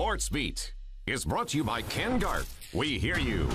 Sports Beat is brought to you by Ken Garth. We hear you.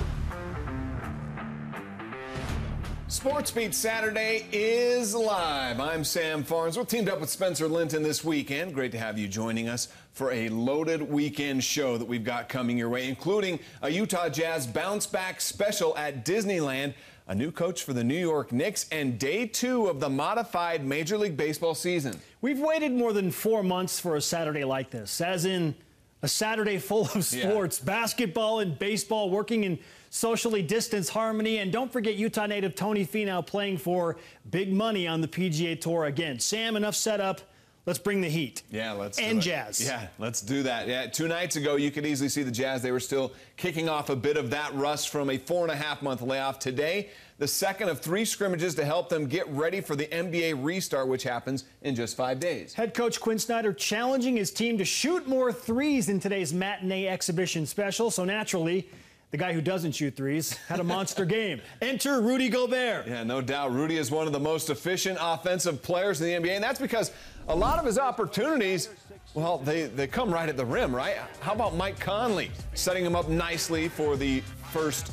Sports Beat Saturday is live. I'm Sam Farnes. We're teamed up with Spencer Linton this weekend. Great to have you joining us for a loaded weekend show that we've got coming your way, including a Utah Jazz bounce back special at Disneyland, a new coach for the New York Knicks, and day 2 of the modified Major League Baseball season. We've waited more than 4 months for a Saturday like this, as in a Saturday full of sports, basketball and baseball, working in socially distanced harmony. And don't forget Utah native Tony Finau playing for big money on the PGA Tour again. Sam, enough setup. Let's bring the heat. Yeah, let's do it. Jazz. Yeah, let's do that. Yeah, 2 nights ago, you could easily see the Jazz. They were still kicking off a bit of that rust from a 4.5-month layoff. Today, the second of 3 scrimmages to help them get ready for the NBA restart, which happens in just 5 days. Head coach Quin Snyder challenging his team to shoot more threes in today's matinee exhibition special. So naturally, the guy who doesn't shoot threes had a monster game. Enter Rudy Gobert. Yeah, no doubt. Rudy is one of the most efficient offensive players in the NBA, and that's because a lot of his opportunities, well, they come right at the rim, right? How about Mike Conley setting him up nicely for the first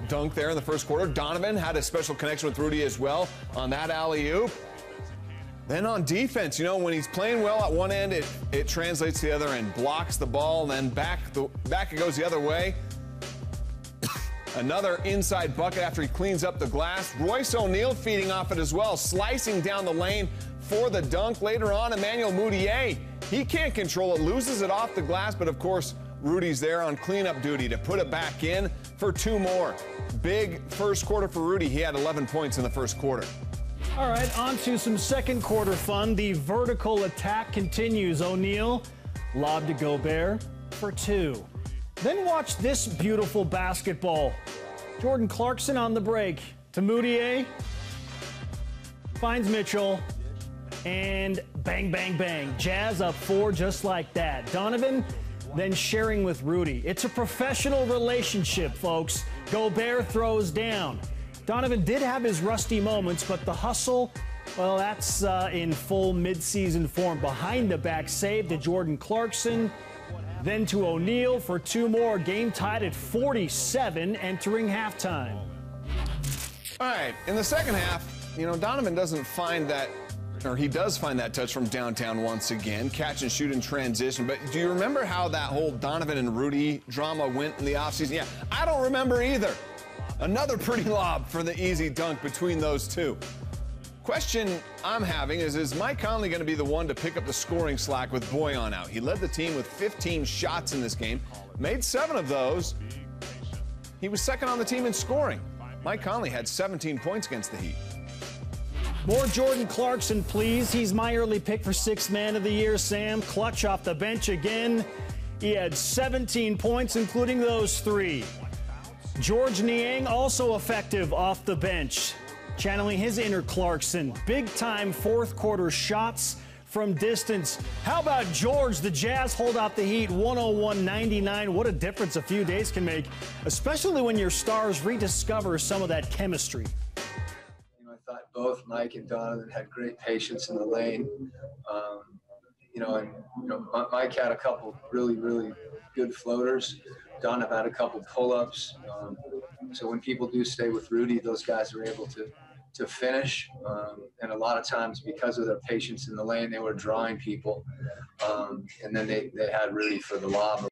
dunk there in the first quarter? Donovan had a special connection with Rudy as well on that alley-oop. Then on defense, you know, when he's playing well at one end, it translates to the other end, blocks the ball, and then back it goes the other way. Another inside bucket after he cleans up the glass. Royce O'Neal feeding off it as well, slicing down the lane for the dunk. Later on, Emmanuel Mudiay, he can't control it, loses it off the glass, but of course, Rudy's there on cleanup duty to put it back in for 2 more. Big first quarter for Rudy. He had 11 points in the first quarter. All right, on to some second quarter fun. The vertical attack continues. O'Neal lob to Gobert for 2. Then watch this beautiful basketball. Jordan Clarkson on the break to Mudiay. Finds Mitchell. And bang, bang, bang. Jazz up 4 just like that. Donovan then sharing with Rudy. It's a professional relationship, folks. Gobert throws down. Donovan did have his rusty moments, but the hustle, well, that's in full midseason form. Behind the back save to Jordan Clarkson, then to O'Neal for 2 more. Game tied at 47 entering halftime. All right, in the second half, you know, Donovan doesn't find that, or he does find that touch from downtown once again, catch and shoot in transition. But do you remember how that whole Donovan and Rudy drama went in the offseason? Yeah, I don't remember either. Another pretty lob for the easy dunk between those two. Question I'm having is Mike Conley going to be the one to pick up the scoring slack with Boyan out? He led the team with 15 shots in this game, made 7 of those. He was second on the team in scoring. Mike Conley had 17 points against the Heat. More Jordan Clarkson, please. He's my early pick for 6th man of the year, Sam. Clutch off the bench again. He had 17 points, including those 3. George Niang also effective off the bench, channeling his inner Clarkson. Big-time fourth quarter shots from distance. How about George? The Jazz hold out the Heat 101-99. What a difference a few days can make, especially when your stars rediscover some of that chemistry. I thought both Mike and Donovan had great patience in the lane. Mike had a couple really good floaters. Donovan had a couple pull-ups. So when people do stay with Rudy, those guys are able to finish. And a lot of times, because of their patience in the lane, they were drawing people. And then they had Rudy for the lob.